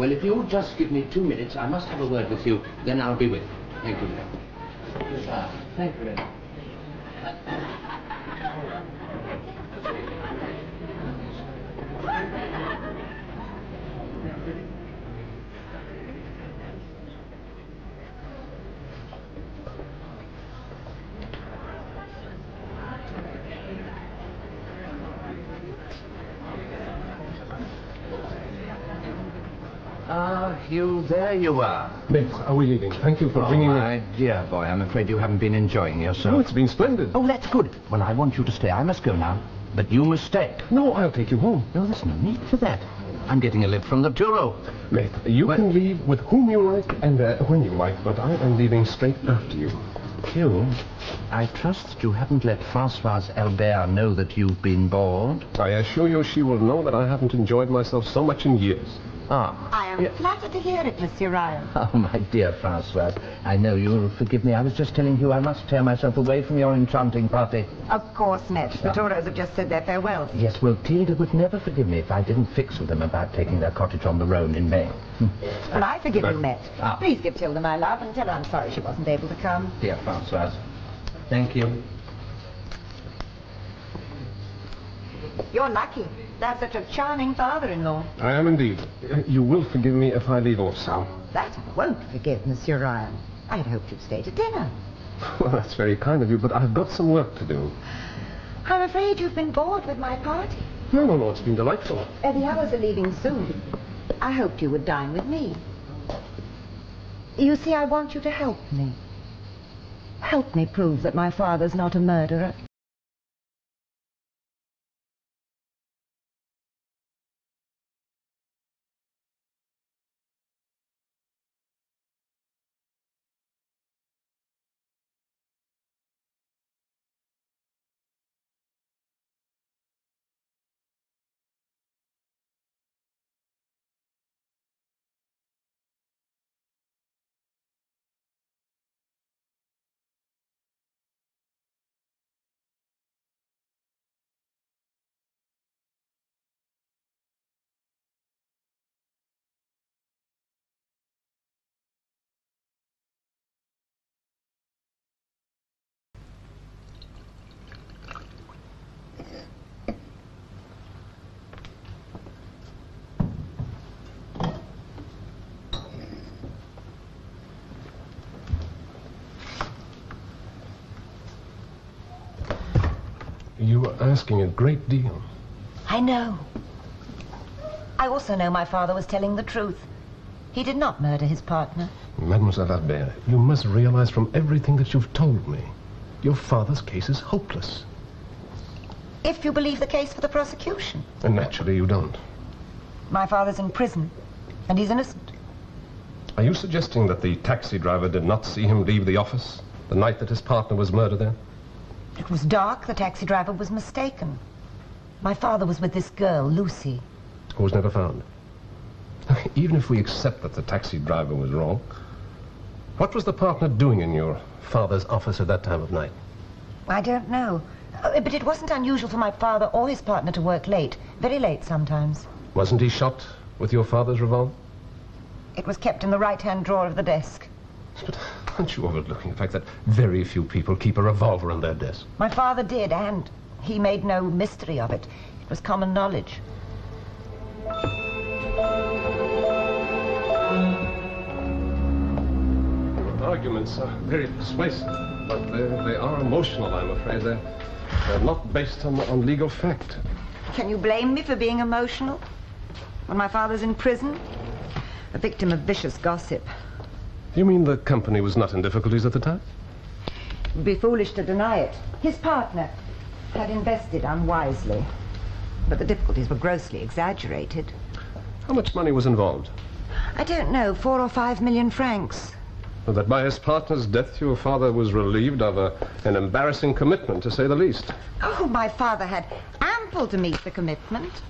Well, if you'll just give me 2 minutes, I must have a word with you, then I'll be with you. Thank you. Thank you. Ah, Hugh, there you are. Miss, are we leaving? Thank you for bringing me. My dear boy, I'm afraid you haven't been enjoying yourself. Oh, it's been splendid. Oh, that's good. Well, I want you to stay. I must go now. But you must stay. No, I'll take you home. No, there's no need for that. I'm getting a lift from the bureau. Miss, you can leave with whom you like and when you like, but I am leaving straight after you. Hugh, I trust that you haven't let Francoise Albert know that you've been bored. I assure you she will know that I haven't enjoyed myself so much in years. Ah. I am flattered to hear it, Monsieur Ryan. Oh, my dear Francoise, I know you'll forgive me. I was just telling you I must tear myself away from your enchanting party. Of course, Met. The Toros have just said their farewells. Yes, well, Tilda would never forgive me if I didn't fix with them about taking their cottage on the Rhone in May. Well, I forgive you, Met. Ah. Please give Tilda my love and tell her I'm sorry she wasn't able to come. Dear Francoise, thank you. You're lucky to have such a charming father-in-law. I am indeed. You will forgive me if I leave also. That I won't forgive, Monsieur Ryan. I had hoped you'd stay to dinner. Well, that's very kind of you, but I've got some work to do. I'm afraid you've been bored with my party. No, it's been delightful. The others are leaving soon. I hoped you would dine with me. You see, I want you to help me. Help me prove that my father's not a murderer. You are asking a great deal. I know. I also know my father was telling the truth. He did not murder his partner. Mademoiselle Albert, you must realize from everything that you've told me, your father's case is hopeless. If you believe the case for the prosecution. And naturally you don't. My father's in prison, and he's innocent. Are you suggesting that the taxi driver did not see him leave the office the night that his partner was murdered there? It was dark. The taxi driver was mistaken. My father was with this girl, Luci. Who was never found. Even if we accept that the taxi driver was wrong, what was the partner doing in your father's office at that time of night? I don't know. But it wasn't unusual for my father or his partner to work late. Very late sometimes. Wasn't he shot with your father's revolver? It was kept in the right-hand drawer of the desk. But aren't you overlooking the fact that very few people keep a revolver on their desk? My father did, and he made no mystery of it. It was common knowledge. Your arguments are very persuasive, but they are emotional, I'm afraid. They're not based on legal fact. Can you blame me for being emotional? When my father's in prison? A victim of vicious gossip. You mean the company was not in difficulties at the time? It would be foolish to deny it. His partner had invested unwisely. But the difficulties were grossly exaggerated. How much money was involved? I don't know, 4 or 5 million francs. Well, that by his partner's death your father was relieved of an embarrassing commitment, to say the least. Oh, my father had ample to meet the commitment.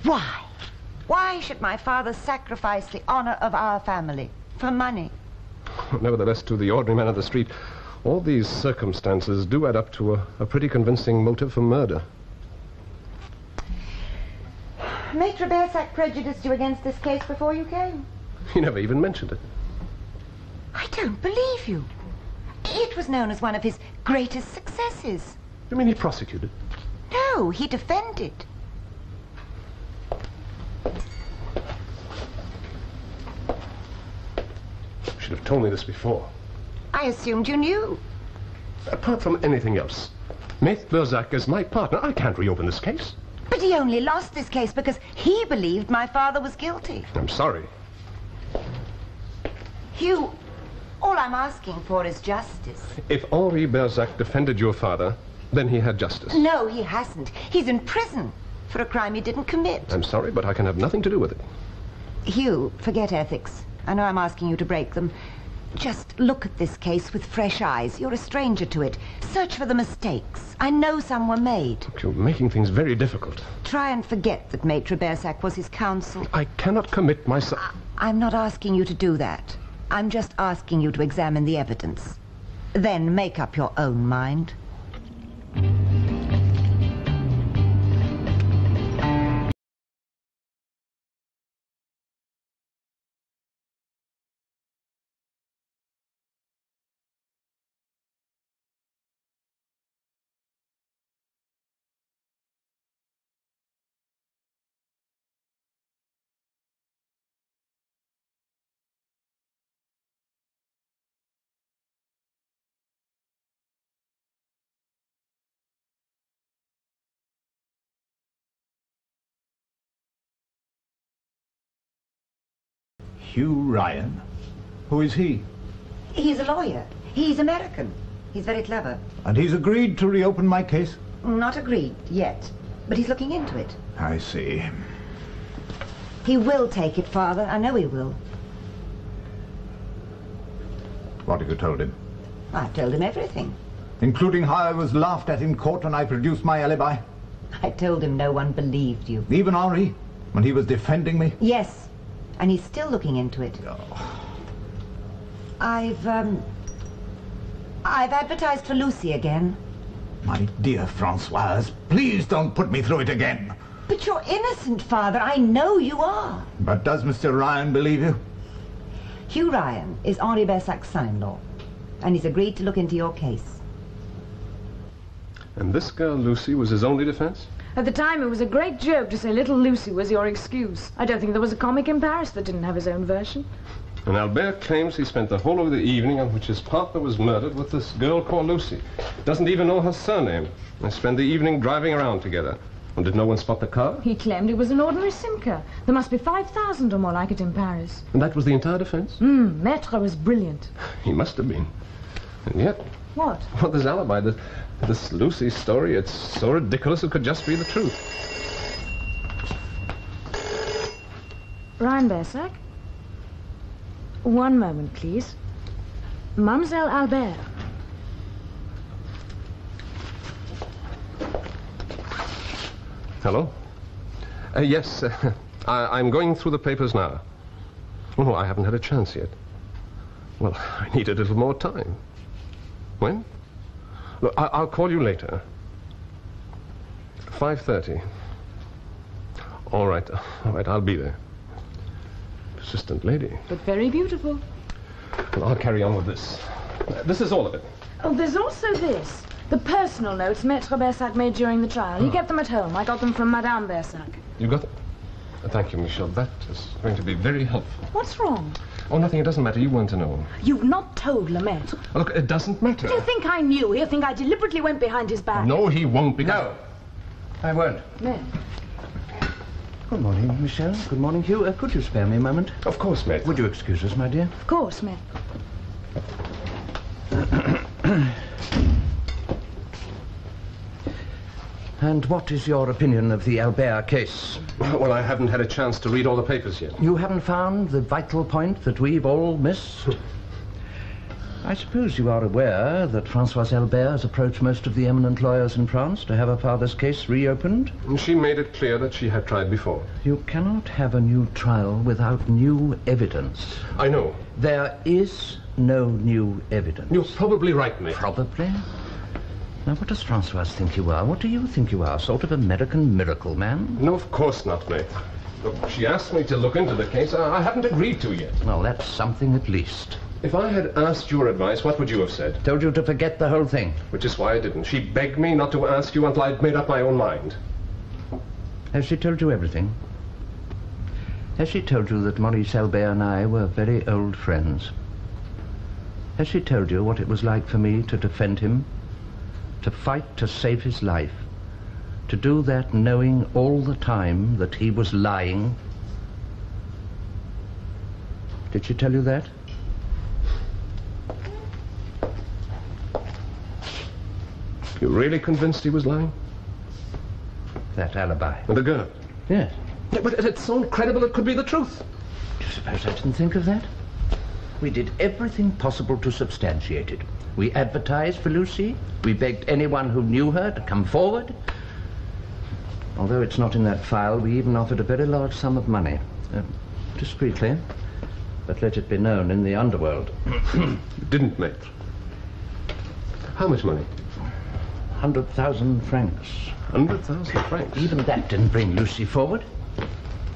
Why? Why should my father sacrifice the honor of our family for money? Nevertheless, to the ordinary man of the street, all these circumstances do add up to a pretty convincing motive for murder. Maitre Bersac prejudiced you against this case before you came. He never even mentioned it. I don't believe you. It was known as one of his greatest successes. You mean he prosecuted? No, he defended. You should have told me this before. I assumed you knew. Apart from anything else, Maitre Bersac is my partner. I can't reopen this case. But he only lost this case because he believed my father was guilty. I'm sorry. Hugh, all I'm asking for is justice. If Henri Bersac defended your father, then he had justice. No, he hasn't. He's in prison for a crime he didn't commit. I'm sorry, but I can have nothing to do with it. Hugh, forget ethics. I know I'm asking you to break them. Just look at this case with fresh eyes. You're a stranger to it. Search for the mistakes. I know some were made. Look, you're making things very difficult. Try and forget that Maitre Bersac was his counsel. I cannot commit myself... I'm not asking you to do that. I'm just asking you to examine the evidence. Then make up your own mind. Hugh Ryan? Who is he? He's a lawyer. He's American. He's very clever. And he's agreed to reopen my case? Not agreed yet, but he's looking into it. I see. He will take it, Father. I know he will. What have you told him? I've told him everything. Including how I was laughed at in court when I produced my alibi? I told him no one believed you. Even Henri, when he was defending me? Yes, and he's still looking into it. Oh. I've advertised for Luci again. My dear Francoise, please don't put me through it again. But you're innocent, Father. I know you are. But does Mr. Ryan believe you? Hugh Ryan is Henri Bersac's son-in-law, and he's agreed to look into your case. And this girl, Luci, was his only defense? At the time, it was a great joke to say little Lucy was your excuse. I don't think there was a comic in Paris that didn't have his own version. And Albert claims he spent the whole of the evening on which his partner was murdered with this girl called Luci. Doesn't even know her surname. They spent the evening driving around together. And did no one spot the car? He claimed it was an ordinary Simca. There must be 5,000 or more like it in Paris. And that was the entire defense? Maître was brilliant. He must have been. And yet... What? Well, this alibi, this Lucy story, it's so ridiculous it could just be the truth. Ryan Bersac? One moment, please. Mademoiselle Albert. Hello? Yes, I'm going through the papers now. Oh, no, I haven't had a chance yet. Well, I need a little more time. When? Look, I'll call you later. 5:30. All right, I'll be there. Persistent lady. But very beautiful. Well, I'll carry on with this. This is all of it. Oh, there's also this. The personal notes Maître Bersac made during the trial. He kept them at home. I got them from Madame Bersac. You got them? Thank you, Michel. That is going to be very helpful. What's wrong? Oh, nothing. It doesn't matter. You want to know. You've not told Lemaitre. Look, it doesn't matter. Do you think I knew? He'll think I deliberately went behind his back. No, he won't, because... No, I won't. No. Good morning, Michelle. Good morning, Hugh. Could you spare me a moment? Of course, mate. Would you excuse us, my dear? Of course, Maître. And what is your opinion of the Albert case? Well, I haven't had a chance to read all the papers yet. You haven't found the vital point that we've all missed? I suppose you are aware that Francoise Albert has approached most of the eminent lawyers in France to have her father's case reopened? And she made it clear that she had tried before. You cannot have a new trial without new evidence. I know. There is no new evidence. You're probably right, mate. Probably? Now, what does Francoise think you are? What do you think you are? Sort of American miracle man? No, of course not, mate. Look, she asked me to look into the case. I haven't agreed to yet. Well, that's something at least. If I had asked your advice, what would you have said? Told you to forget the whole thing. Which is why I didn't. She begged me not to ask you until I'd made up my own mind. Has she told you everything? Has she told you that Maurice Albert and I were very old friends? Has she told you what it was like for me to defend him? To fight to save his life? To do that knowing all the time that he was lying? Did she tell you that? You really convinced he was lying? That alibi. And the girl? Yes. Yeah, but it's so incredible it could be the truth. Do you suppose I didn't think of that? We did everything possible to substantiate it. We advertised for Luci. We begged anyone who knew her to come forward. Although it's not in that file, we even offered a very large sum of money. Discreetly. But let it be known in the underworld. You didn't, mate. How much money? 100,000 francs. 100,000 francs? Even that didn't bring Luci forward.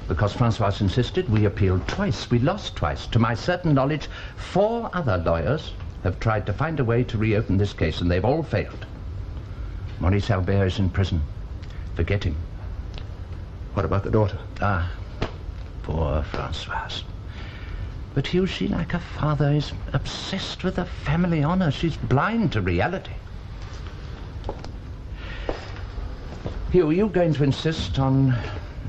Because Francoise insisted, we appealed twice. We lost twice. To my certain knowledge, 4 other lawyers have tried to find a way to reopen this case, and they've all failed. Maurice Albert is in prison. Forget him. What about the daughter? Ah, poor Francoise. But Hugh, she, like her father, is obsessed with the family honor. She's blind to reality. Hugh, are you going to insist on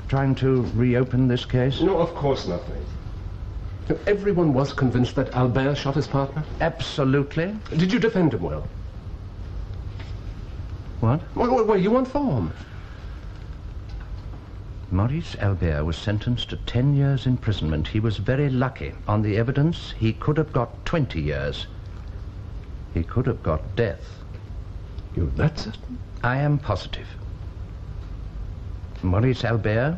trying to reopen this case? No, of course not, mate. Everyone was convinced that Albert shot his partner? Absolutely. Did you defend him well? What? Well, were you on form? Maurice Albert was sentenced to 10 years imprisonment. He was very lucky. On the evidence, he could have got 20 years. He could have got death. You're that certain? I am positive. Maurice Albert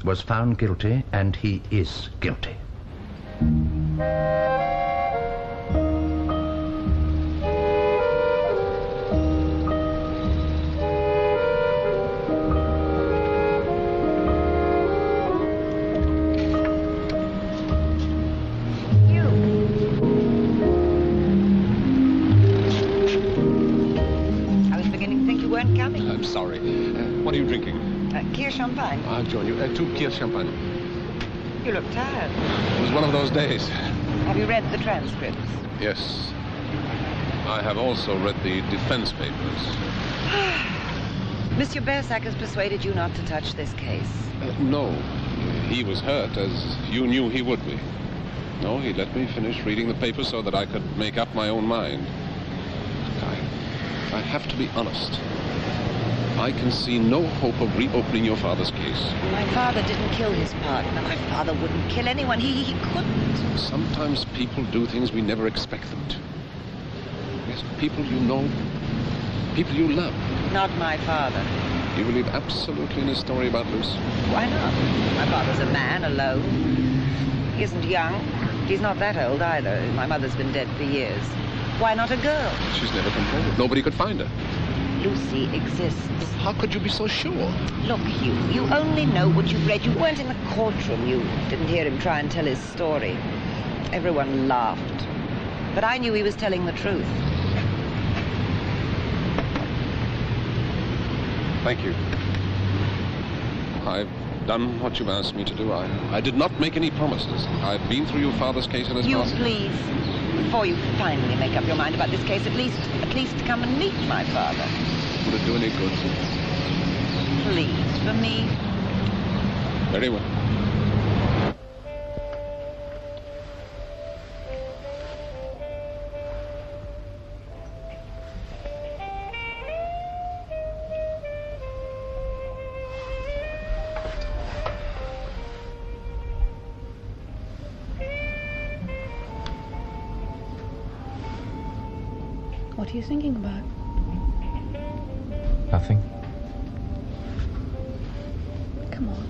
was found guilty, and he is guilty. I'm sorry. What are you drinking? Kieron champagne. I'll join you. 2 Kieron champagne. You look tired. It was one of those days. Have you read the transcripts? Yes. I have also read the defense papers. Monsieur Bersac has persuaded you not to touch this case. No. He was hurt, as you knew he would be. No, he let me finish reading the papers so that I could make up my own mind. I have to be honest. I can see no hope of reopening your father's case. My father didn't kill his partner. My father wouldn't kill anyone. He couldn't. Sometimes people do things we never expect them to. Yes, people you know, people you love. Not my father. You believe absolutely in his story about Luci? Why not? My father's a man, alone. He isn't young. He's not that old either. My mother's been dead for years. Why not a girl? She's never come forward. Nobody could find her. Luci exists. How could you be so sure? Look, Hugh, you only know what you've read. You weren't in the courtroom. You didn't hear him try and tell his story. Everyone laughed. But I knew he was telling the truth. Thank you. I've done what you've asked me to do. I did not make any promises. I've been through your father's case and his You please, before you finally make up your mind about this case, at least come and meet my father. Would it do any good? Please, for me. Very well. What are you thinking about? Nothing. Come on.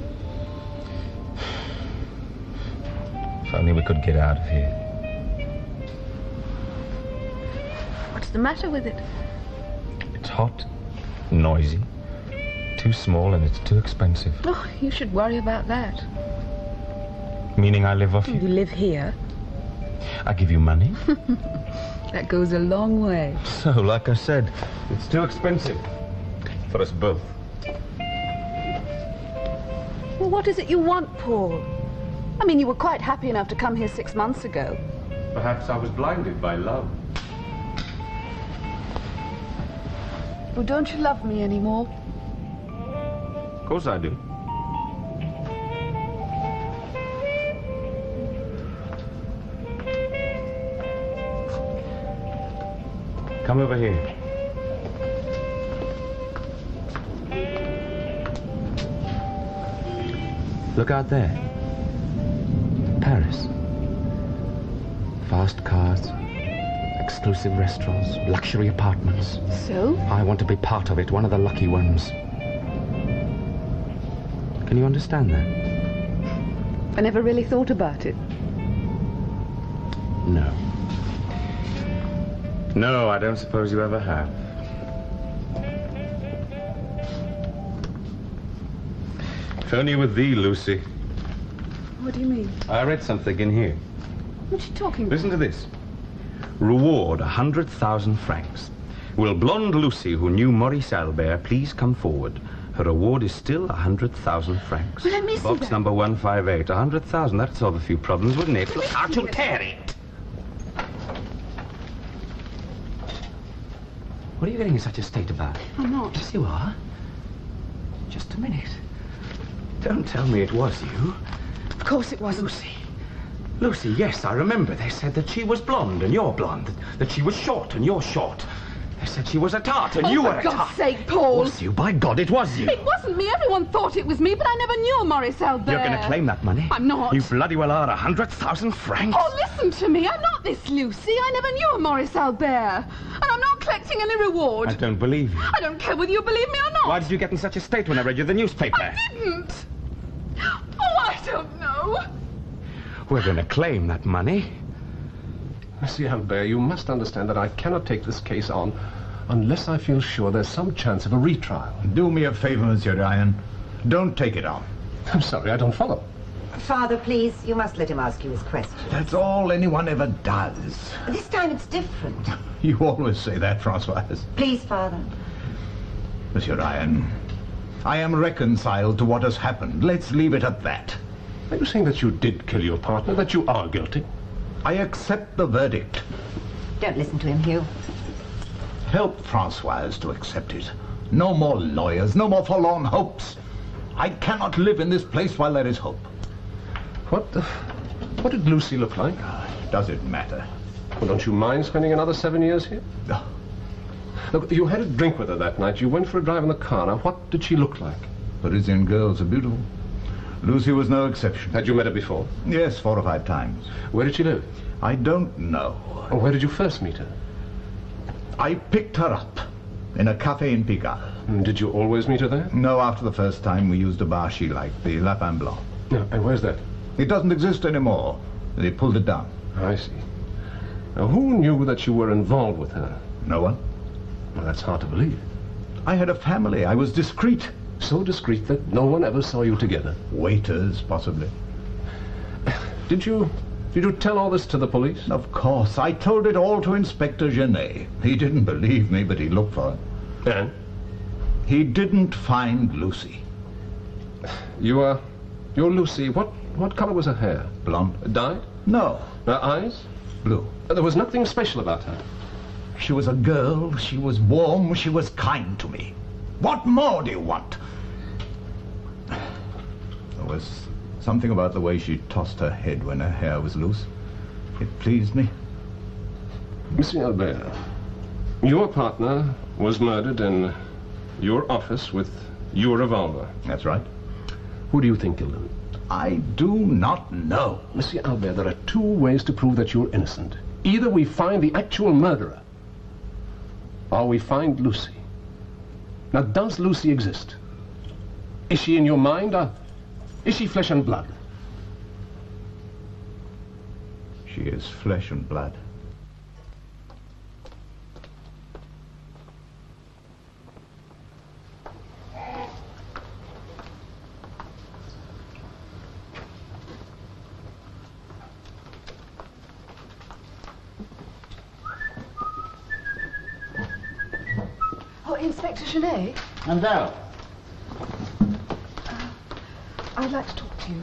If only we could get out of here. What's the matter with it? It's hot, noisy, too small, and it's too expensive. Oh, you should worry about that. Meaning I live off You you? live here. I give you money? That goes a long way. So, like I said, it's too expensive. For us both. Well, what is it you want, Paul? I mean, you were quite happy enough to come here 6 months ago. Perhaps I was blinded by love. Well, don't you love me anymore? Of course I do. Come over here. Look out there. Paris. Fast cars, exclusive restaurants, luxury apartments. So? I want to be part of it, one of the lucky ones. Can you understand that? I never really thought about it. No. No, I don't suppose you ever have. If only with thee, Lucy. What do you mean? I read something in here. What are you talking about? Listen to this. Reward 100,000 francs. Will blonde Lucy, who knew Maurice Albert, please come forward? Her reward is still 100,000 francs. Well, let me see Box that. number 158. 100,000. That'd solve a few problems, wouldn't it? Look out, you'll tear it. What are you getting in such a state about? I'm not. Yes, you are. Just a minute. Don't tell me it was you. Of course it wasn't. Lucy. Lucy, yes, I remember. They said that she was blonde and you're blonde. That she was short and you're short. They said she was a tart and you were a For tart. God's sake, Paul! Was you? By God, it was you. It wasn't me. Everyone thought it was me, but I never knew Maurice Albert. You're going to claim that money? I'm not. You bloody well are. 100,000 francs. Oh, listen to me. I'm not this Lucy. I never knew Maurice Albert. And I'm not collecting any reward. I don't believe you. I don't care whether you believe me or not. Why did you get in such a state when I read you the newspaper? I didn't. Oh, I don't know. We're going to claim that money. Monsieur Albert, you must understand that I cannot take this case on unless I feel sure there's some chance of a retrial. Do me a favor, Monsieur Ryan. Don't take it on. I'm sorry, I don't follow. Father, please, you must let him ask you his question. That's all anyone ever does. This time it's different. You always say that, Francoise. Please, Father. Monsieur Ryan, I am reconciled to what has happened. Let's leave it at that. Are you saying that you did kill your partner, that you are guilty? I accept the verdict. Don't listen to him, Hugh. Help Francoise to accept it. No more lawyers, no more forlorn hopes. I cannot live in this place while there is hope. What did Lucy look like? Does it matter? Well, don't you mind spending another 7 years here? Oh, Look, you had a drink with her that night. You went for a drive in the car. Now, what did she look like? Parisian girls are beautiful. Lucy was no exception. Had you met her before? Yes, 4 or 5 times. Where did she live? I don't know. Or where did you first meet her? I picked her up in a cafe in Pigalle. And did you always meet her there? No, after the first time we used a bar she liked, the La Femme Blanc. No. And where's that? It doesn't exist anymore. They pulled it down. I see. Now, who knew that you were involved with her? No one. Well, that's hard to believe. I had a family. I was discreet. So discreet that no one ever saw you together. Waiters, possibly. Did you tell all this to the police? Of course. I told it all to Inspector Genet. He didn't believe me, but he looked for her. And? He didn't find Lucy. You're Lucy. What color was her hair? Blonde? Dyed? No. Her eyes? Blue. There was nothing special about her. She was a girl. She was warm. She was kind to me. What more do you want? There was something about the way she tossed her head when her hair was loose. It pleased me. Monsieur Albert, your partner was murdered in your office with your revolver. That's right. Who do you think killed him? I do not know. Monsieur Albert, there are 2 ways to prove that you're innocent. Either we find the actual murderer, or we find Lucy. Now, does Lucy exist? Is she in your mind, or is she flesh and blood? She is flesh and blood. Inspector Genet? Mademoiselle. I'd like to talk to you.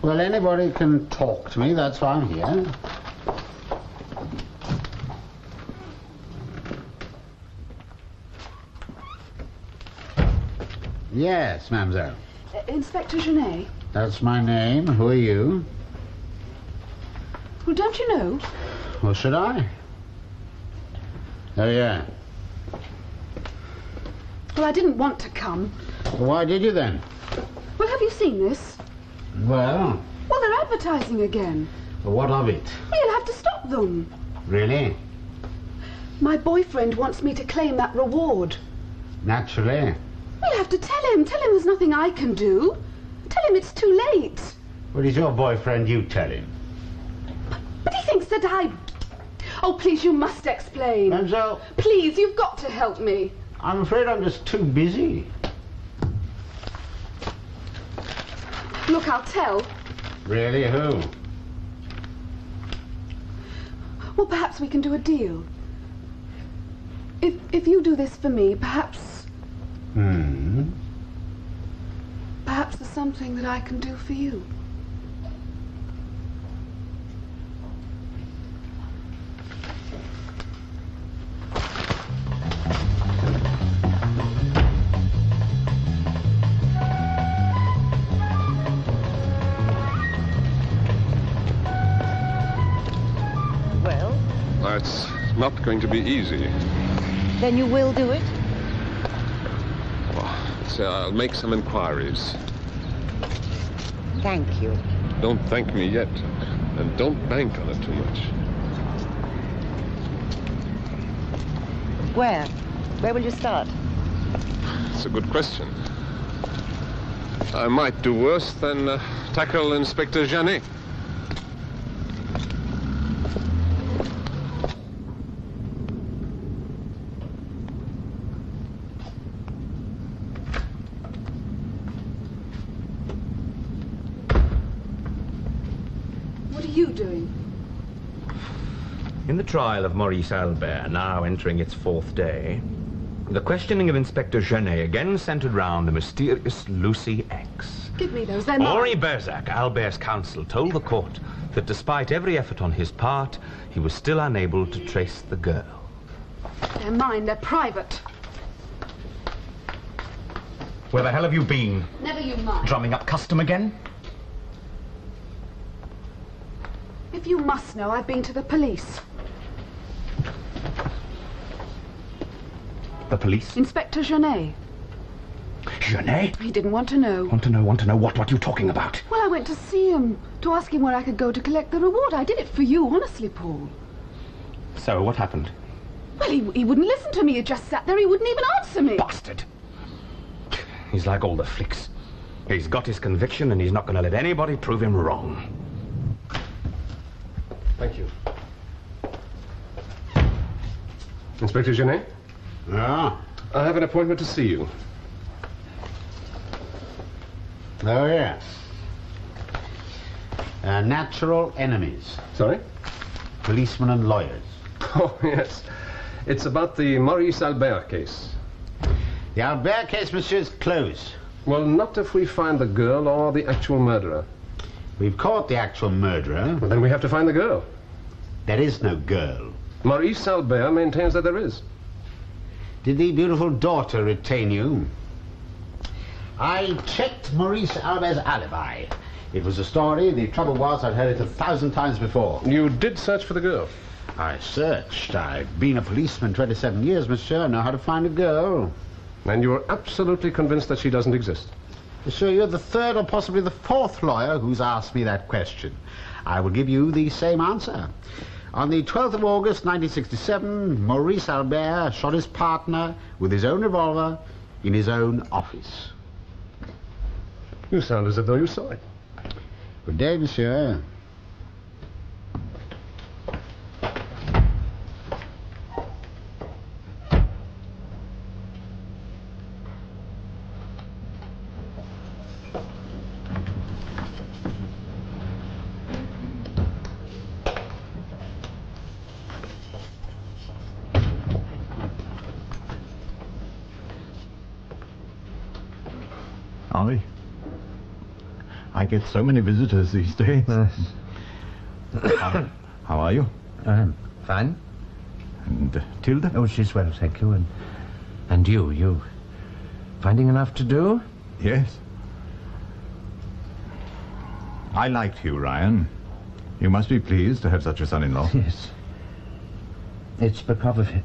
Well, anybody can talk to me. That's why I'm here. Yes, mademoiselle. Inspector Genet? That's my name. Who are you? Well, don't you know? Well, should I? Oh, yeah. Well, I didn't want to come. Well, why did you then? Well, have you seen this? Well, Well, they're advertising again. what of it? You'll have to stop them. Really? My boyfriend wants me to claim that reward. Naturally. You'll have to tell him. Tell him there's nothing I can do. Tell him it's too late. Well, he's your boyfriend. You tell him. But he thinks that I... Oh, please, you must explain. Mademoiselle, Please, you've got to help me. I'm afraid I'm just too busy. Look, I'll tell. Really, who? Well, perhaps we can do a deal. If you do this for me, perhaps there's something that I can do for you. Well, It's not going to be easy. then you will do it? So I'll make some inquiries. Thank you. Don't thank me yet. And don't bank on it too much. Where? Where will you start? It's a good question. I might do worse than tackle Inspector Genet. What are you doing? In the trial of Maurice Albert, now entering its 4th day, the questioning of Inspector Genet again centered round the mysterious Luci X. Give me those. They're mine. Henri Bersac, Albert's counsel, told the court that despite every effort on his part, he was still unable to trace the girl. They're mine. They're private. Where the hell have you been? Never you mind. Drumming up custom again? If you must know, I've been to the police. The police? Inspector Genet. Genet? He didn't want to know. Want to know what? What are you talking about? Well, I went to see him, to ask him where I could go to collect the reward. I did it for you, honestly, Paul. So, what happened? Well, he wouldn't listen to me. He just sat there. He wouldn't even answer me. Bastard! He's like all the flicks. He's got his conviction and he's not going to let anybody prove him wrong. Thank you. Inspector Genet? Ah. I have an appointment to see you. Oh, yes. Natural enemies. Sorry? Policemen and lawyers. Oh, yes. It's about the Maurice Albert case. The Albert case, monsieur, is closed. Well, not if we find the girl or the actual murderer. We've caught the actual murderer. Well, then we have to find the girl. There is no girl. Maurice Albert maintains that there is. Did the beautiful daughter retain you? I checked Maurice Albert's alibi. It was a story. The trouble was I'd heard it 1,000 times before. You did search for the girl? I searched. I've been a policeman 27 years, monsieur. I know how to find a girl. And you are absolutely convinced that she doesn't exist? Monsieur, you're the 3rd or possibly the 4th lawyer who's asked me that question. I will give you the same answer. On the 12th of August, 1967, Maurice Albert shot his partner with his own revolver in his own office. You sound as though you saw it. Good day, monsieur. Henri. I get so many visitors these days. How are you? Fine. And Tilda? Oh, she's well, thank you. And you finding enough to do? Yes. I liked Hugh Ryan. You must be pleased to have such a son-in-law. Yes. It's because of him.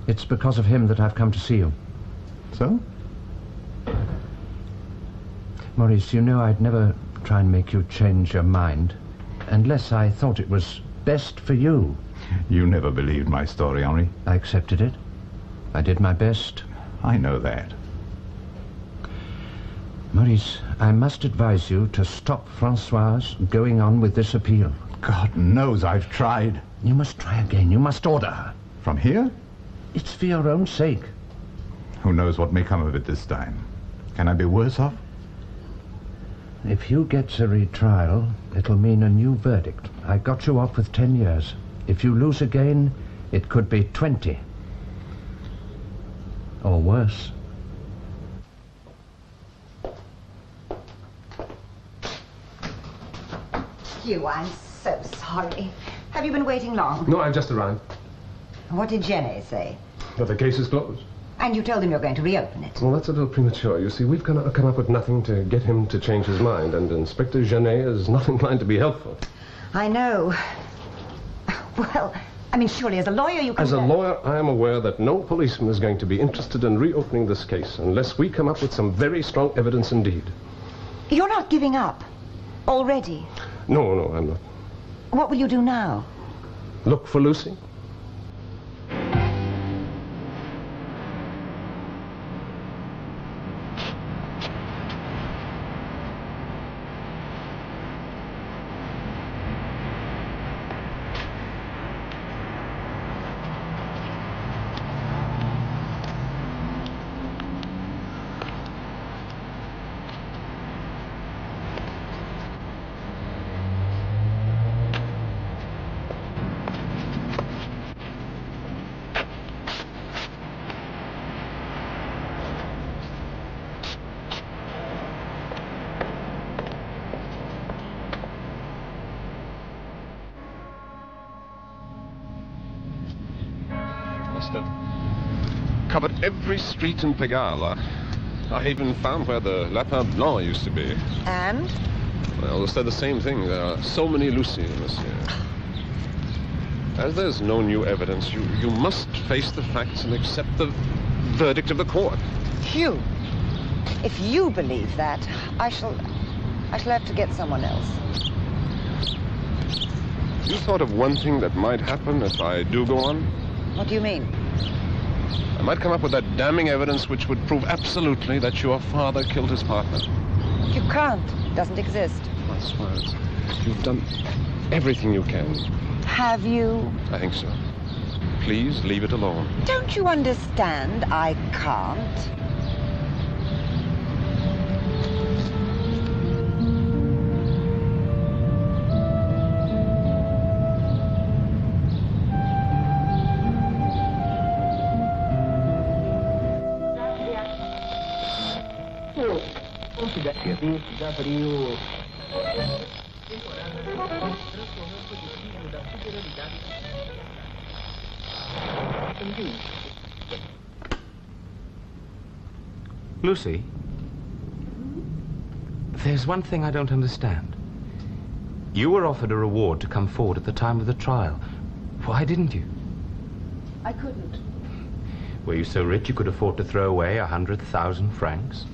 It's because of him that I've come to see you. So? Maurice, you know I'd never try and make you change your mind unless I thought it was best for you. You never believed my story, Henri. I accepted it. I did my best. I know that. Maurice, I must advise you to stop Francoise going on with this appeal. God knows I've tried. You must try again. You must order her. From here? It's for your own sake. Who knows what may come of it this time? Can I be worse off? If Hugh gets a retrial, it'll mean a new verdict. I got you off with 10 years. If you lose again, it could be 20. Or worse. Hugh, I'm so sorry. Have you been waiting long? No, I've just arrived. What did Jenny say? But the case is closed. And you told him you're going to reopen it. Well, that's a little premature. You see, we've come up with nothing to get him to change his mind, and Inspector Genet is not inclined to be helpful. I know. Well, I mean, surely as a lawyer you can... As a lawyer, I am aware that no policeman is going to be interested in reopening this case unless we come up with some very strong evidence indeed. You're not giving up? Already? No, I'm not. What will you do now? Look for Luci. Covered every street in Pegala. I even found where the Lapin Blanc used to be. And? Well, they said the same thing. There are so many Luci in this here. As there's no new evidence, you must face the facts and accept the verdict of the court. Hugh, if you believe that, I shall have to get someone else. You thought of one thing that might happen if I do go on? What do you mean? I might come up with that damning evidence which would prove absolutely that your father killed his partner. You can't. It doesn't exist. Francoise, you've done everything you can. Have you? I think so. Please leave it alone. Don't you understand? I can't. Luci, there's one thing I don't understand. You were offered a reward to come forward at the time of the trial. Why didn't you? I couldn't. Were you so rich you could afford to throw away 100,000 francs?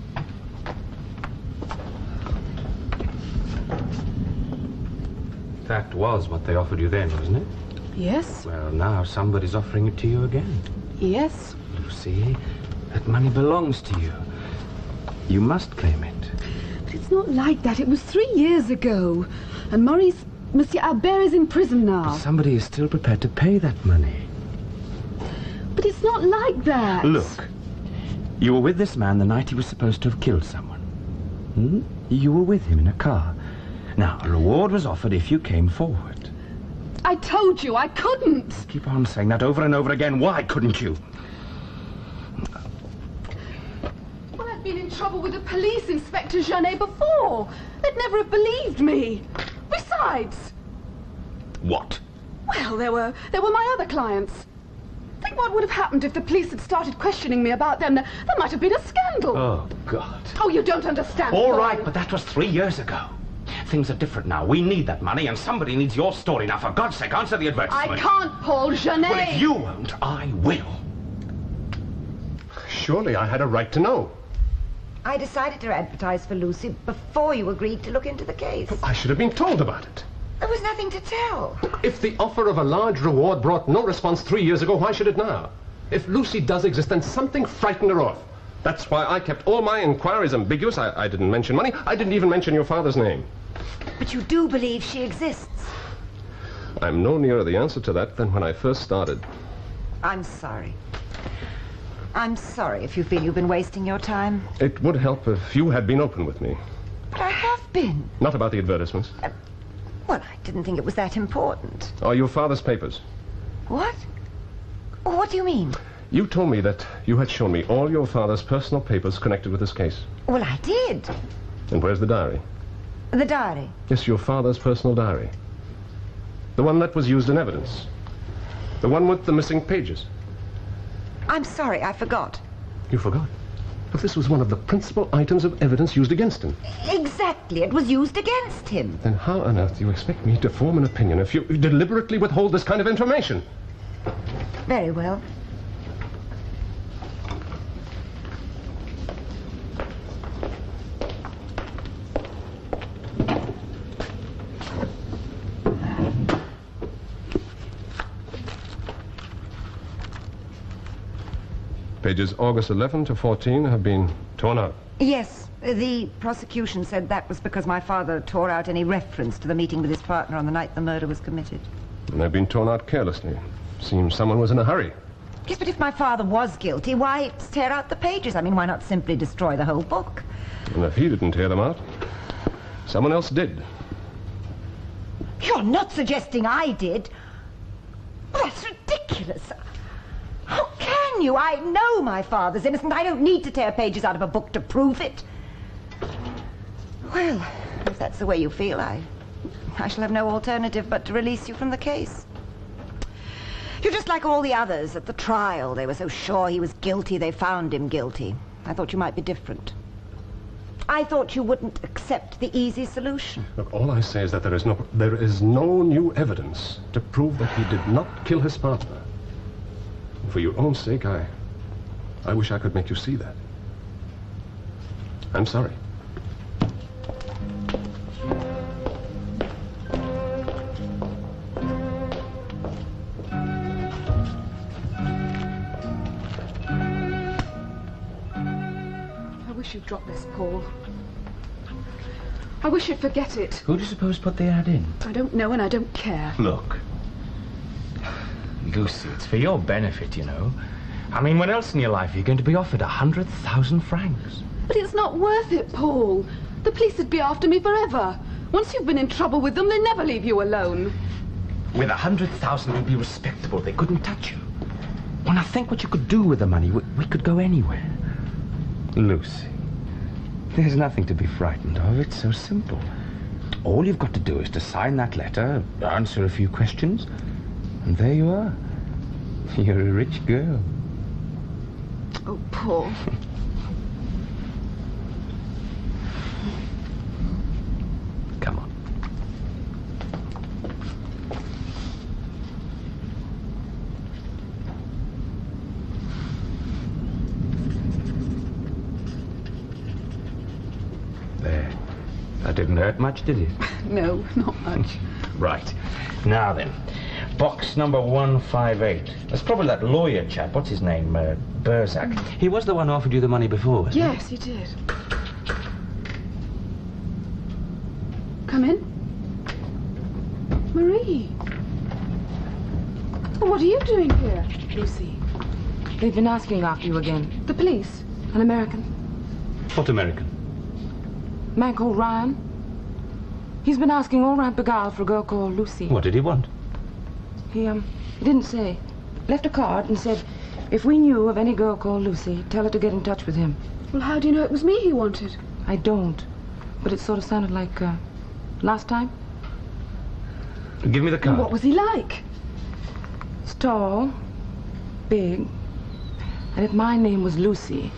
That was what they offered you then, wasn't it? Yes? Well, now somebody's offering it to you again. Yes. Luci, that money belongs to you. You must claim it. But it's not like that. It was 3 years ago. And Monsieur Albert is in prison now. But somebody is still prepared to pay that money. But it's not like that. Look, you were with this man the night he was supposed to have killed someone. You were with him in a car. Now, a reward was offered if you came forward. I told you I couldn't. Keep on saying that over and over again. Why couldn't you? trouble with the police, Inspector Genet, before. They'd never have believed me. Besides... What? Well, there were my other clients. Think what would have happened if the police had started questioning me about them. There might have been a scandal. Oh, God. Oh, you don't understand. All Paul. right, but that was 3 years ago. Things are different now. We need that money, and somebody needs your story. Now, for God's sake, answer the advertisement. I can't, Paul. Genet. Well, if you won't, I will. Surely I had a right to know. I decided to advertise for Lucy before you agreed to look into the case. I should have been told about it. There was nothing to tell. If the offer of a large reward brought no response 3 years ago, why should it now? If Lucy does exist, then something frightened her off. That's why I kept all my inquiries ambiguous. I didn't mention money. I didn't even mention your father's name. But you do believe she exists. I'm no nearer the answer to that than when I first started. I'm sorry. I'm sorry if you feel you've been wasting your time. It would help if you had been open with me. But I have been. Not about the advertisements. Well, I didn't think it was that important. Or your father's papers. What? What do you mean? You told me that you had shown me all your father's personal papers connected with this case. Well, I did. And where's the diary? The diary. Yes, your father's personal diary. The one that was used in evidence. The one with the missing pages. I'm sorry, I forgot. You forgot? But this was one of the principal items of evidence used against him. Exactly, it was used against him. Then how on earth do you expect me to form an opinion if you deliberately withhold this kind of information? Very well. Pages August 11 to 14 have been torn out. Yes, the prosecution said that was because my father tore out any reference to the meeting with his partner on the night the murder was committed. And they've been torn out carelessly. Seems someone was in a hurry. Yes, but if my father was guilty, why tear out the pages? I mean, why not simply destroy the whole book? And if he didn't tear them out, someone else did. You're not suggesting I did. Well, that's ridiculous. How can you? I know my father's innocent. I don't need to tear pages out of a book to prove it. Well, if that's the way you feel, I shall have no alternative but to release you from the case. You're just like all the others at the trial. They were so sure he was guilty, they found him guilty. I thought you might be different. I thought you wouldn't accept the easy solution. Look, all I say is that there is no new evidence to prove that he did not kill his partner. For your own sake, I wish I could make you see that. I'm sorry. I wish you'd drop this, Paul. I wish you'd forget it. Who do you suppose put the ad in? I don't know and I don't care. Look, Lucy, it's for your benefit, you know. I mean, when else in your life are you going to be offered 100,000 francs? But it's not worth it, Paul. The police would be after me forever. Once you've been in trouble with them, they never leave you alone. With 100,000, you'd be respectable. They couldn't touch you. When I think what you could do with the money, we could go anywhere. Lucy, there's nothing to be frightened of. It's so simple. All you've got to do is to sign that letter, answer a few questions, and there you are. You're a rich girl. Oh, Paul. Come on. There. That didn't hurt much, did it? No, not much. Right. Now then. Box number 158. That's probably that lawyer chap. What's his name? Bersac. He was the one who offered you the money before, wasn't he? Yes, he did. Come in. Marie. Oh, what are you doing here? Lucy, they've been asking after you again. The police? An American. What American? A man called Ryan. He's been asking all around Pigalle for a girl called Lucy. What did he want? He didn't say. Left a card and said, if we knew of any girl called Lucy, tell her to get in touch with him. Well, how do you know it was me he wanted? I don't. But it sort of sounded like, last time. Give me the card. What was he like? He's tall, big, and if my name was Luci,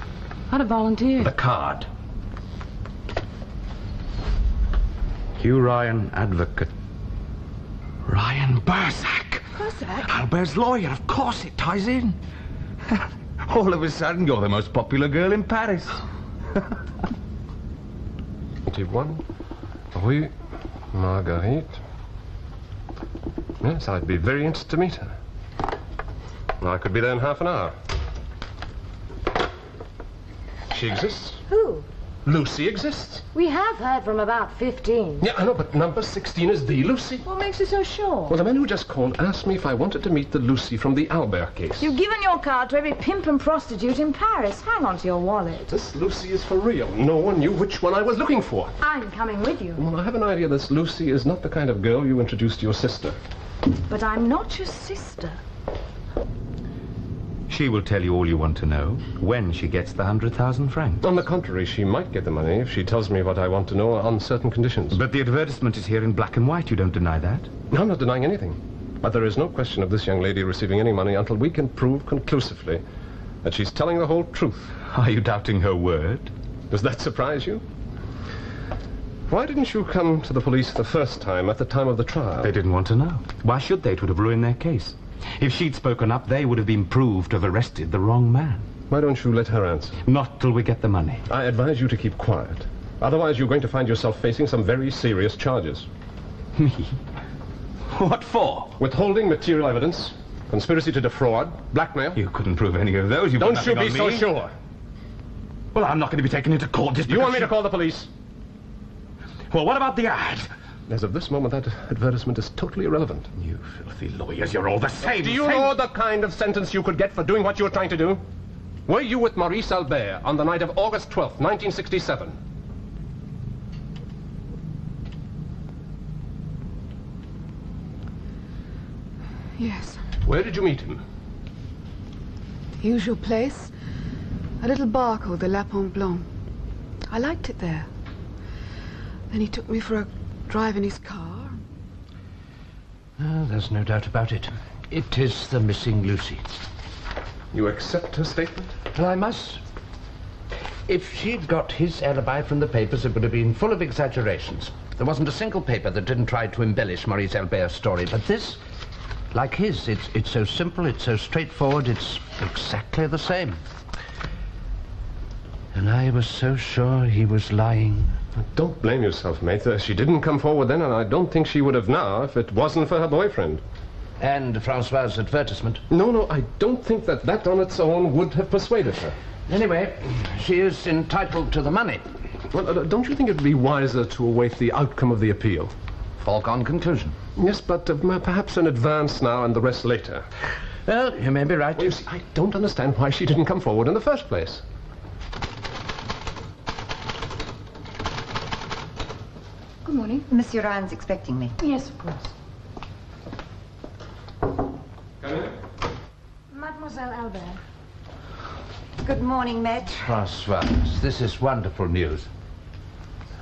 I'd have volunteered. The card. Hugh Ryan, advocate. Ryan Bersac. Bersac? Albert's lawyer. Of course it ties in. All of a sudden, you're the most popular girl in Paris. 21 Rue Marguerite. Yes, I'd be very interested to meet her. I could be there in half an hour. She exists. Who? Luci exists. We have heard from about 15. Yeah, I know, but number 16 is the Luci. What makes you so sure? Well, the man who just called asked me if I wanted to meet the Luci from the Albert case. You've given your card to every pimp and prostitute in Paris. Hang on to your wallet. This Luci is for real. No one knew which one I was looking for. I'm coming with you. Well, I have an idea this Luci is not the kind of girl you introduced to your sister. But I'm not your sister. She will tell you all you want to know when she gets the 100,000 francs. On the contrary, she might get the money if she tells me what I want to know on certain conditions. But the advertisement is here in black and white. You don't deny that? I'm not denying anything. But there is no question of this young lady receiving any money until we can prove conclusively that she's telling the whole truth. Are you doubting her word? Does that surprise you? Why didn't you come to the police the first time at the time of the trial? They didn't want to know. Why should they? It would have ruined their case. If she'd spoken up, they would have been proved to have arrested the wrong man. Why don't you let her answer? Not till we get the money. I advise you to keep quiet. Otherwise, you're going to find yourself facing some very serious charges. Me? What for? Withholding material evidence, conspiracy to defraud, blackmail. You couldn't prove any of those. Don't you be so sure. Well, I'm not going to be taken into court just because... You want me to call the police? Well, what about the ad? As of this moment, that advertisement is totally irrelevant. You filthy lawyers, you're all the same. Do you know the kind of sentence you could get for doing what you were trying to do? Were you with Maurice Albert on the night of August 12th, 1967? Yes. Where did you meet him? Usual place. A little bar called the Lapin Blanc. I liked it there. Then he took me for a drive in his car. There's no doubt about it. It is the missing Luci. You accept her statement? Well, I must. If she'd got his alibi from the papers, it would have been full of exaggerations. There wasn't a single paper that didn't try to embellish Maurice Albert's story. But this, like his, it's so simple, it's so straightforward, it's exactly the same. And I was so sure he was lying. Don't blame yourself, mate. She didn't come forward then, and I don't think she would have now if it wasn't for her boyfriend. And Francoise's advertisement. No, I don't think that on its own would have persuaded her. Anyway, she is entitled to the money. Well, don't you think it would be wiser to await the outcome of the appeal? Foregone conclusion. Yes, but perhaps an advance now and the rest later. Well, you may be right. Well, you see, I don't understand why she didn't come forward in the first place. Good morning. Monsieur Ryan's expecting me. Yes, of course. Come in. Mademoiselle Albert. Good morning, Maître. Francoise, this is wonderful news.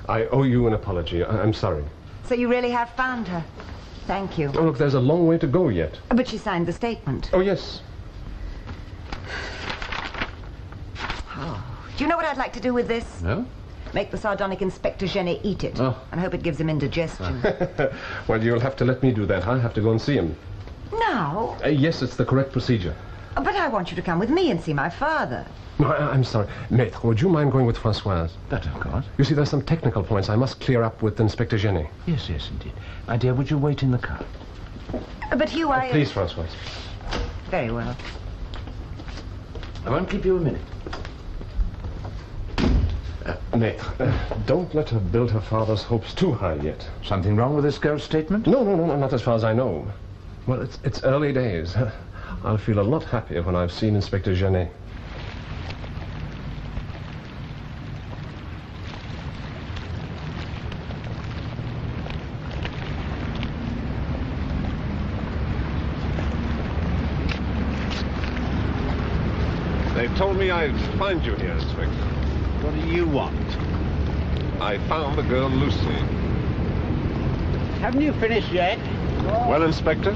I owe you an apology. I'm sorry. So you really have found her? Thank you. Oh, look, there's a long way to go yet. But she signed the statement. Oh, yes. Oh. Do you know what I'd like to do with this? No? Make the sardonic Inspector Genet eat it. Oh. And hope it gives him indigestion. Well, you'll have to let me do that. I'll have to go and see him. Now? Yes, it's the correct procedure. But I want you to come with me and see my father. No, I'm sorry. Maître, would you mind going with Francoise? But of course. You see, there's some technical points I must clear up with Inspector Genet. Yes, indeed. My dear, would you wait in the car? But Hugh, Please, Francoise. Very well. I won't keep you a minute. Maître, don't let her build her father's hopes too high yet. Something wrong with this girl's statement? No, not as far as I know. Well, it's early days. I'll feel a lot happier when I've seen Inspector Genet. They told me I'd find you here, Inspector. What do you want? I found the girl Luci. Haven't you finished yet? Well, Inspector,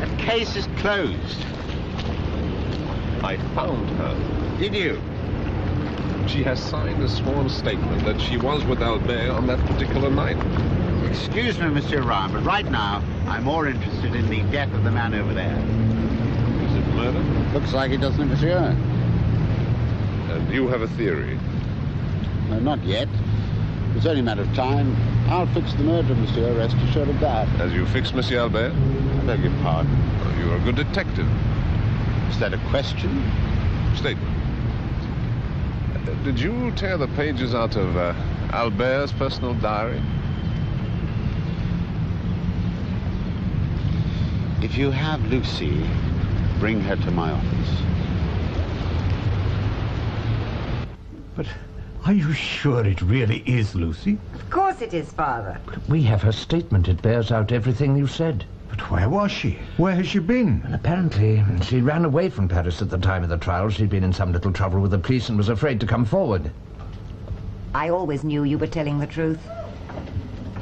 That case is closed. I found her. Did you? She has signed a sworn statement that she was with Albert on that particular night. Excuse me, Monsieur Ryan, but right now, I'm more interested in the death of the man over there. Is it murder? Looks like it, doesn't it, Monsieur? And you have a theory? No, not yet. It's only a matter of time. I'll fix the murder, Monsieur, rest assured of that. As you fixed Monsieur Albert? I beg your pardon. Oh, you're a good detective. Is that a question? Statement. Did you tear the pages out of Albert's personal diary? If you have Luci, bring her to my office. But are you sure it really is Luci? Of course it is, Father. We have her statement. It bears out everything you said. But where was she? Where has she been? Well, apparently, she ran away from Paris at the time of the trial. She'd been in some little trouble with the police and was afraid to come forward. I always knew you were telling the truth.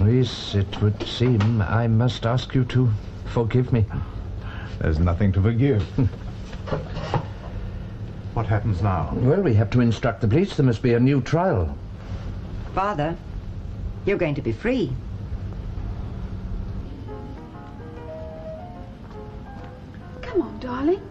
Yes, it would seem. I must ask you to forgive me. There's nothing to forgive. What happens now? Well, we have to instruct the police. There must be a new trial. Father, you're going to be free. Come on, darling.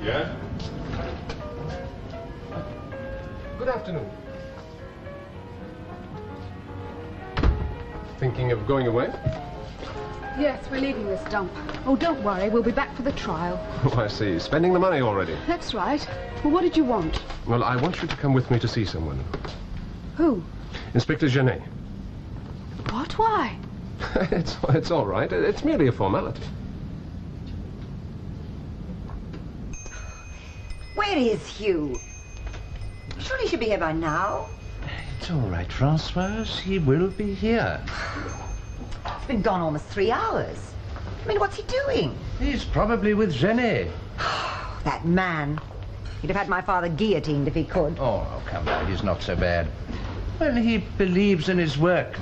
Yeah? Good afternoon. Thinking of going away? Yes, we're leaving this dump. Oh, don't worry. We'll be back for the trial. Oh, I see. Spending the money already. That's right. Well, what did you want? Well, I want you to come with me to see someone. Who? Inspector Genet. What? Why? It's all right. It's merely a formality. Where is Hugh? Surely he should be here by now. It's all right, Francoise. He will be here. He's been gone almost 3 hours. I mean, what's he doing? He's probably with Genet. That man. He'd have had my father guillotined if he could. Oh, come on. He's not so bad. Well, he believes in his work.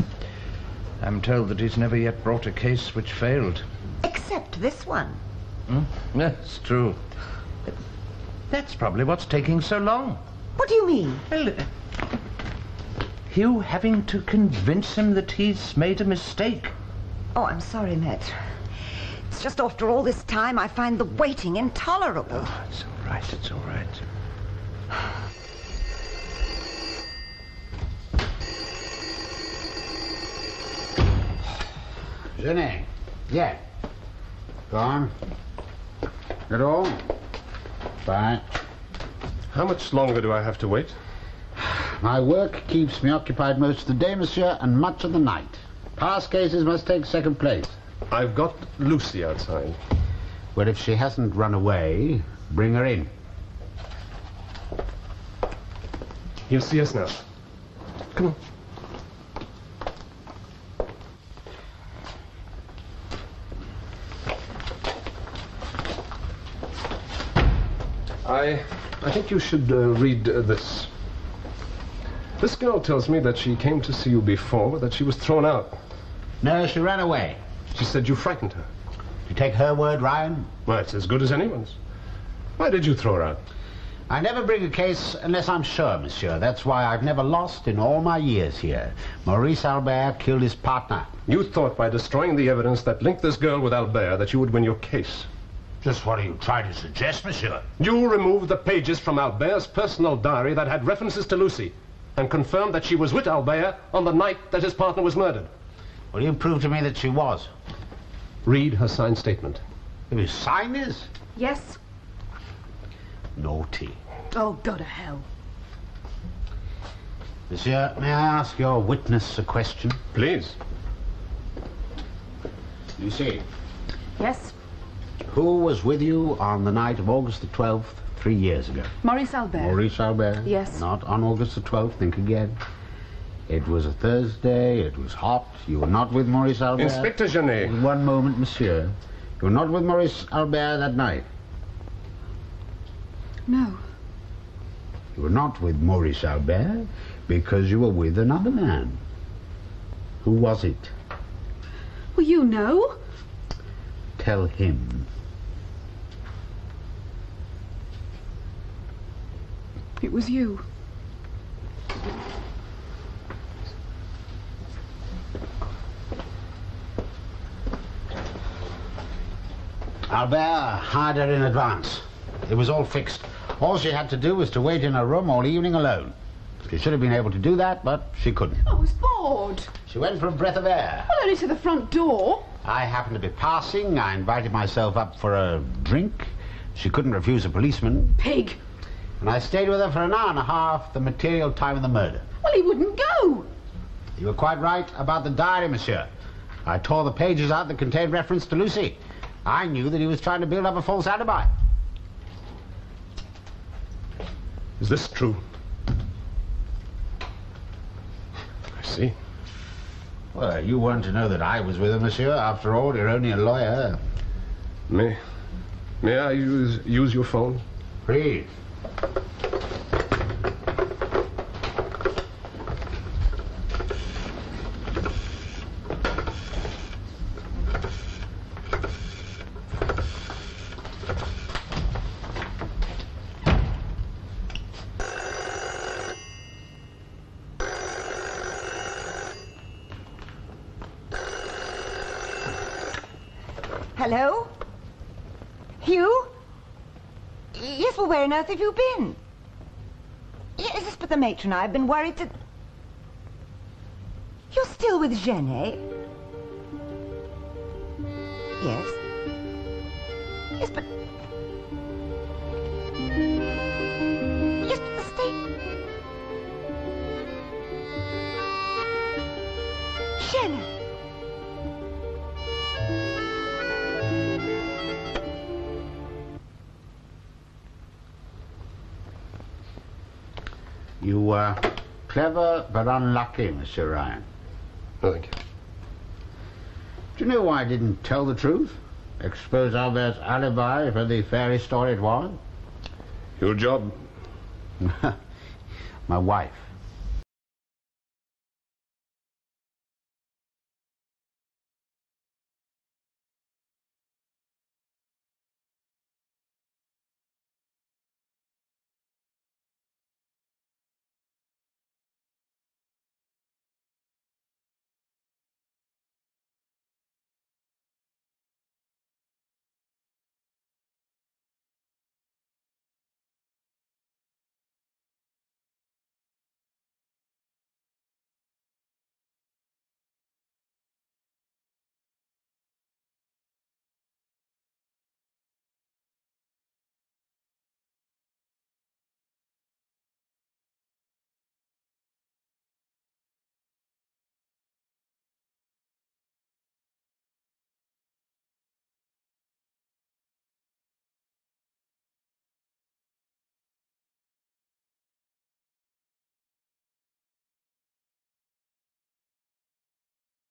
I'm told that he's never yet brought a case which failed. Except this one. That's true. But that's probably what's taking so long. What do you mean? Well, Hugh having to convince him that he's made a mistake. Oh, I'm sorry, Maître. It's just after all this time I find the waiting intolerable. Oh, it's all right. It's all right. Genet. Yeah. Go on. Get all? Fine. How much longer do I have to wait? My work keeps me occupied most of the day, monsieur, and much of the night. Past cases must take second place. I've got Luci outside. Well, if she hasn't run away, bring her in. You'll see us now. Come on. I think you should read this. This girl tells me that she came to see you before, but that she was thrown out. No, she ran away. She said you frightened her. You take her word, Ryan? Well, it's as good as anyone's. Why did you throw her out? I never bring a case unless I'm sure, monsieur. That's why I've never lost in all my years here. Maurice Albert killed his partner. You thought by destroying the evidence that linked this girl with Albert that you would win your case. Just what are you trying to suggest, monsieur? You removed the pages from Albert's personal diary that had references to Luci and confirmed that she was with Albert on the night that his partner was murdered. Will you prove to me that she was? Read her signed statement. Have you signed this? Yes. Naughty. Oh, go to hell. Monsieur, may I ask your witness a question? Please. You see, Yes. who was with you on the night of August the 12th, 3 years ago? Maurice Albert. Maurice Albert? Yes. Not on August the 12th, think again. It was a Thursday, it was hot, you were not with Maurice Albert. Inspector Genet. One moment, monsieur. You were not with Maurice Albert that night. No. You were not with Maurice Albert because you were with another man. Who was it? Well, you know. Tell him. It was you. Albert hired her in advance. It was all fixed. All she had to do was to wait in her room all evening alone. She should have been able to do that, but she couldn't. I was bored. She went for a breath of air. Well, only to the front door. I happened to be passing. I invited myself up for a drink. She couldn't refuse a policeman. Pig. And I stayed with her for an hour and a half, the material time of the murder. Well, he wouldn't go. You were quite right about the diary, monsieur. I tore the pages out that contained reference to Luci. I knew that he was trying to build up a false alibi. Is this true? I see. Well, you weren't to know that I was with her, monsieur. After all, you're only a lawyer. May I use your phone? Please. Hello? Hugh? Yes, well, where on earth have you been? Yes, it's but the matron. I've been worried to... You're still with Genet? Yes. Yes, but... Yes, but the state... Genet! You were clever but unlucky, Monsieur Ryan. No, thank you. Do you know why I didn't tell the truth? Expose Albert's alibi for the fairy story it was? Your job? My wife.